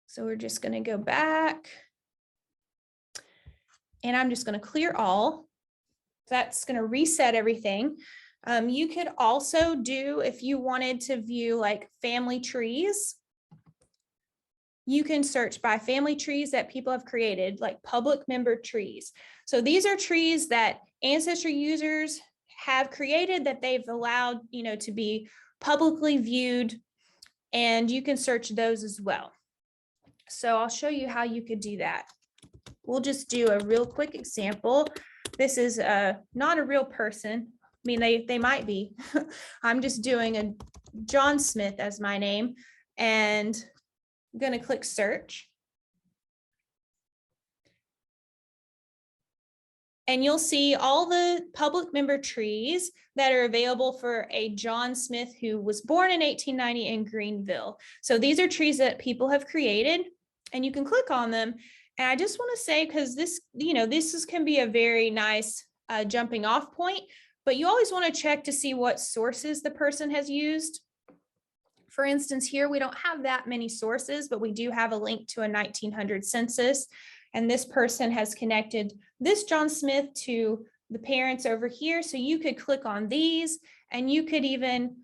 So we're just going to go back. And I'm just going to clear all. That's going to reset everything. You could also do, if you wanted to view like family trees, you can search by family trees that people have created, like public member trees. So these are trees that Ancestry users have created that they've allowed, to be publicly viewed, and you can search those as well. So I'll show you how you could do that. We'll just do a real quick example. This is not a real person. I mean, they might be. I'm just doing a John Smith as my name, and I'm going to click search. And you'll see all the public member trees that are available for a John Smith who was born in 1890 in Greenville. So these are trees that people have created, and you can click on them. And I just want to say, because this can be a very nice jumping off point, but you always want to check to see what sources the person has used. For instance, here we don't have that many sources, but we do have a link to a 1900 census. And this person has connected this John Smith to the parents over here. So you could click on these, and you could even,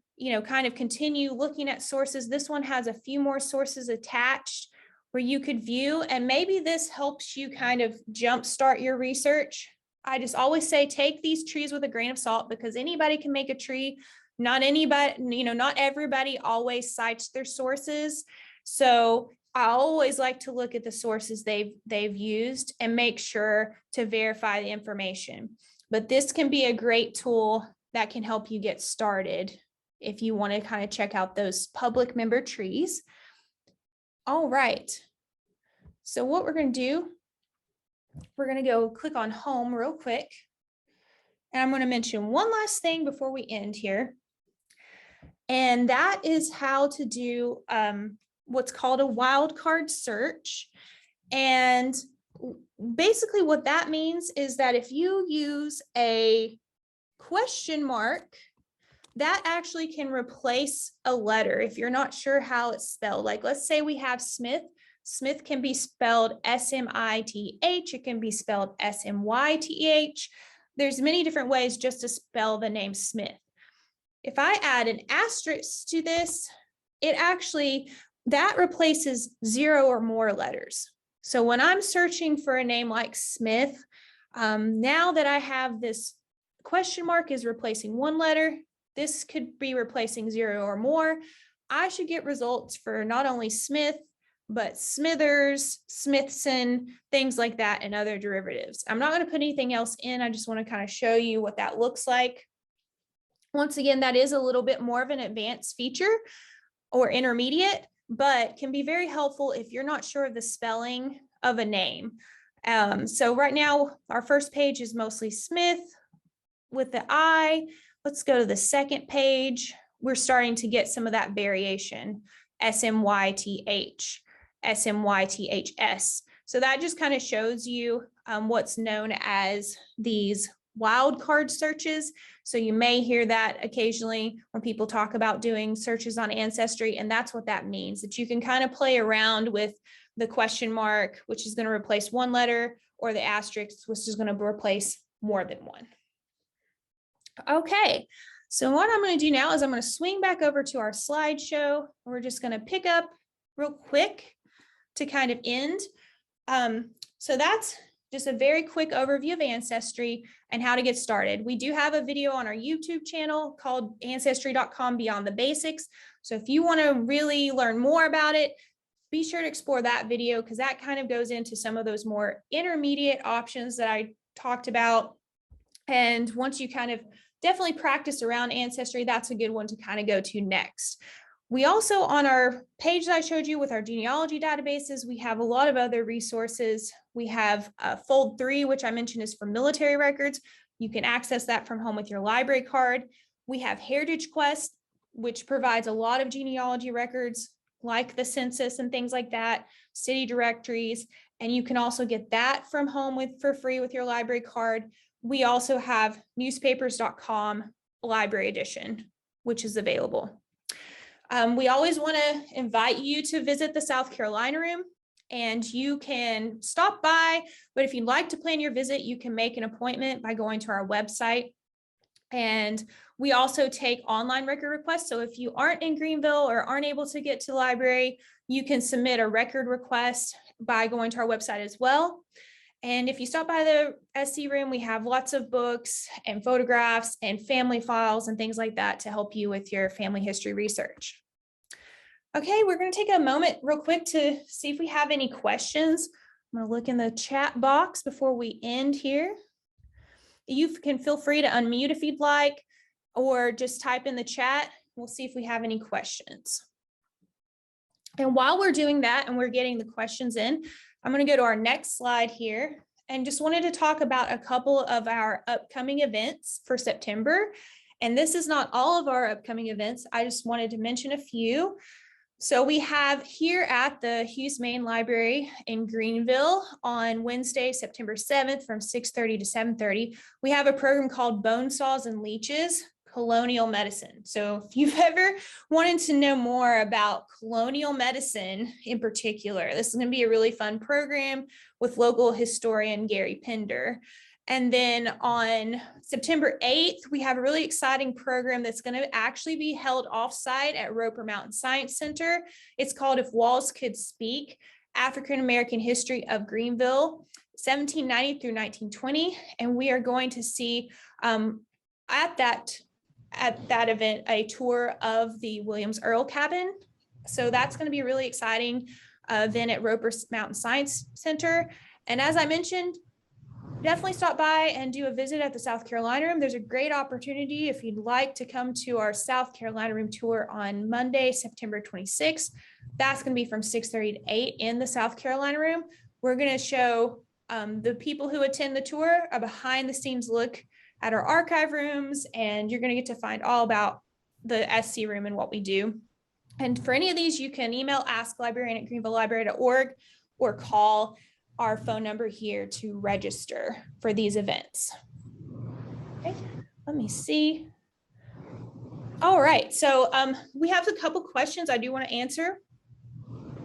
kind of continue looking at sources. This one has a few more sources attached where you could view, and maybe this helps you kind of jumpstart your research. I just always say, take these trees with a grain of salt, because anybody can make a tree. Not anybody, not everybody always cites their sources. So I always like to look at the sources they've used and make sure to verify the information. But this can be a great tool that can help you get started if you want to kind of check out those public member trees. All right. So what we're going to do, we're going to go click on home real quick. And I'm going to mention one last thing before we end here. And that is how to do what's called a wildcard search. And basically what that means is that if you use a question mark, that actually can replace a letter if you're not sure how it's spelled. Like, let's say we have Smith. Smith can be spelled S-M-I-T-H. It can be spelled S-M-Y-T-H. There's many different ways just to spell the name Smith. If I add an asterisk to this, that replaces 0 or more letters. So when I'm searching for a name like Smith, now that I have this question mark is replacing 1 letter, this could be replacing 0 or more. I should get results for not only Smith, but Smithers, Smithson, things like that, and other derivatives. I'm not going to put anything else in. I just want to kind of show you what that looks like. Once again, that is a little bit more of an advanced feature or intermediate, but can be very helpful if you're not sure of the spelling of a name. So right now, our first page is mostly Smith with the I. Let's go to the second page. We're starting to get some of that variation, S-M-Y-T-H, S-M-Y-T-H-S. So that just kind of shows you what's known as these wildcard searches. So you may hear that occasionally when people talk about doing searches on Ancestry, and that's what that means, that you can kind of play around with the question mark, which is going to replace one letter, or the asterisk, which is going to replace more than one. Okay, so what I'm going to do now is I'm going to swing back over to our slideshow. We're just going to pick up real quick to kind of end. So that's just a very quick overview of Ancestry and how to get started. We do have a video on our YouTube channel called Ancestry.com Beyond the Basics. So if you want to really learn more about it, be sure to explore that video, because that kind of goes into some of those more intermediate options that I talked about. And once you kind of definitely practice around Ancestry, that's a good one to kind of go to next. We also, on our page that I showed you with our genealogy databases, we have a lot of other resources. We have Fold 3, which I mentioned is for military records. You can access that from home with your library card. We have Heritage Quest, which provides a lot of genealogy records like the census and things like that, city directories, and you can also get that from home for free with your library card. We also have newspapers.com library edition, which is available. We always want to invite you to visit the South Carolina room, and you can stop by, but if you'd like to plan your visit, you can make an appointment by going to our website. And we also take online record requests. So if you aren't in Greenville or aren't able to get to the library, you can submit a record request by going to our website as well. And if you stop by the SC room, we have lots of books and photographs and family files and things like that to help you with your family history research. Okay, we're going to take a moment real quick to see if we have any questions. I'm going to look in the chat box before we end here. You can feel free to unmute if you'd like, or just type in the chat. We'll see if we have any questions. And while we're doing that and we're getting the questions in, I'm going to go to our next slide here and just wanted to talk about a couple of our upcoming events for September. And this is not all of our upcoming events. I just wanted to mention a few. So we have here at the Hughes Main Library in Greenville on Wednesday, September 7th from 6:30 to 7:30, we have a program called Bone Saws and Leeches, Colonial Medicine. So if you've ever wanted to know more about colonial medicine in particular, this is going to be a really fun program with local historian Gary Pender. And then on September 8th, we have a really exciting program that's going to actually be held offsite at Roper Mountain Science Center. It's called If Walls Could Speak, African American History of Greenville, 1790 through 1920. And we are going to see at that event a tour of the Williams Earl cabin. So that's going to be a really exciting event at Roper Mountain Science Center. And as I mentioned, definitely stop by and do a visit at the South Carolina room. There's a great opportunity if you'd like to come to our South Carolina room tour on Monday, September 26th. That's going to be from 6:30 to 8 in the South Carolina room. We're going to show the people who attend the tour a behind the scenes look at our archive rooms, and you're going to get to find all about the SC room and what we do. And for any of these, you can email asklibrarian@greenvillelibrary.org or call our phone number here to register for these events. Okay, let me see. All right, so we have a couple questions I do want to answer.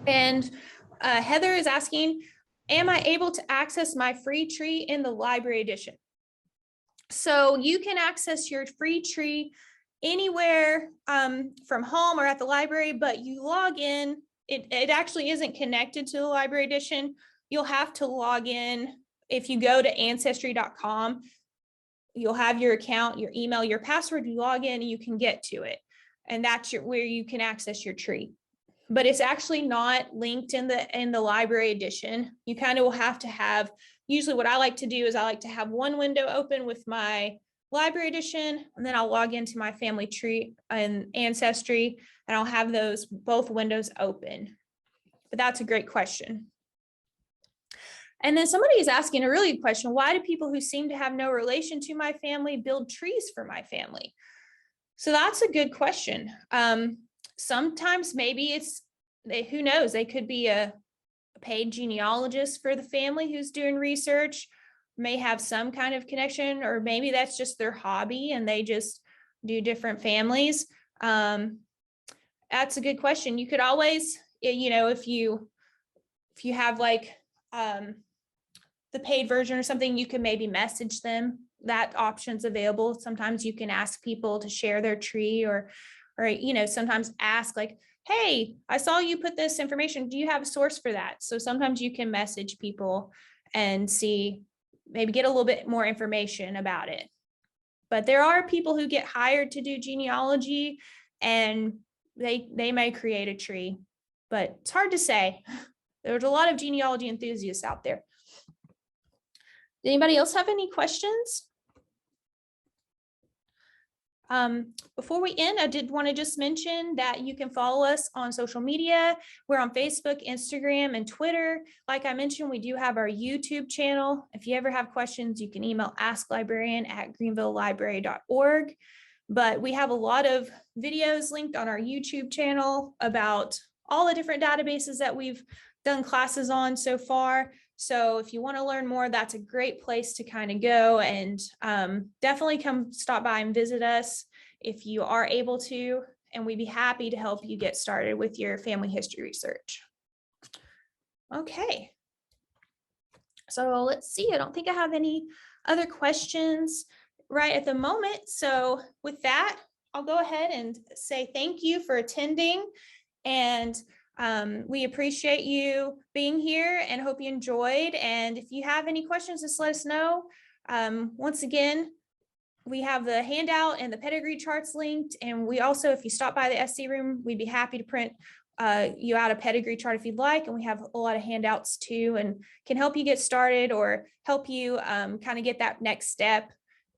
And Heather is asking, am I able to access my free tree in the library edition? So you can access your free tree anywhere from home or at the library, but you log in. It actually isn't connected to the library edition. You'll have to log in. If you go to ancestry.com, you'll have your account, your email, your password, you log in and you can get to it. And that's where you can access your tree. But it's actually not linked in the library edition. You kind of will have to have, usually what I like to do is I like to have one window open with my library edition, and then I'll log into my family tree and Ancestry, and I'll have those both windows open. But that's a great question. And then somebody is asking a really good question. Why do people who seem to have no relation to my family build trees for my family? So that's a good question. Sometimes maybe who knows, they could be a paid genealogist for the family who's doing research. may have some kind of connection, or maybe that's just their hobby and they just do different families. That's a good question. You could always, if you have like the paid version or something, you can maybe message them. That option's available. Sometimes you can ask people to share their tree, or sometimes ask like, hey, I saw you put this information. Do you have a source for that? So sometimes you can message people and see, maybe get a little bit more information about it. But there are people who get hired to do genealogy, and they may create a tree, but it's hard to say. There's a lot of genealogy enthusiasts out there. Anybody else have any questions? Before we end, I did want to just mention that you can follow us on social media. We're on Facebook, Instagram, and Twitter. Like I mentioned, we do have our YouTube channel. If you ever have questions, you can email asklibrarian@greenvillelibrary.org. But we have a lot of videos linked on our YouTube channel about all the different databases that we've done classes on so far. So if you want to learn more, that's a great place to kind of go, and definitely come stop by and visit us if you are able to, and we'd be happy to help you get started with your family history research. Okay. So let's see, I don't think I have any other questions right at the moment. So with that, I'll go ahead and say thank you for attending, and we appreciate you being here and hope you enjoyed. And if you have any questions, just let us know. Once again, we have the handout and the pedigree charts linked. And we also, if you stop by the SC room, we'd be happy to print you out a pedigree chart if you'd like. And we have a lot of handouts too, and can help you get started or help you kind of get that next step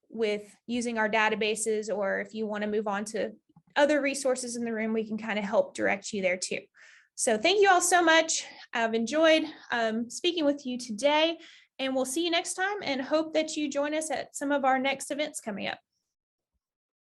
with using our databases. Or if you want to move on to other resources in the room, we can kind of help direct you there too. So thank you all so much. I've enjoyed speaking with you today, and we'll see you next time, and hope that you join us at some of our next events coming up.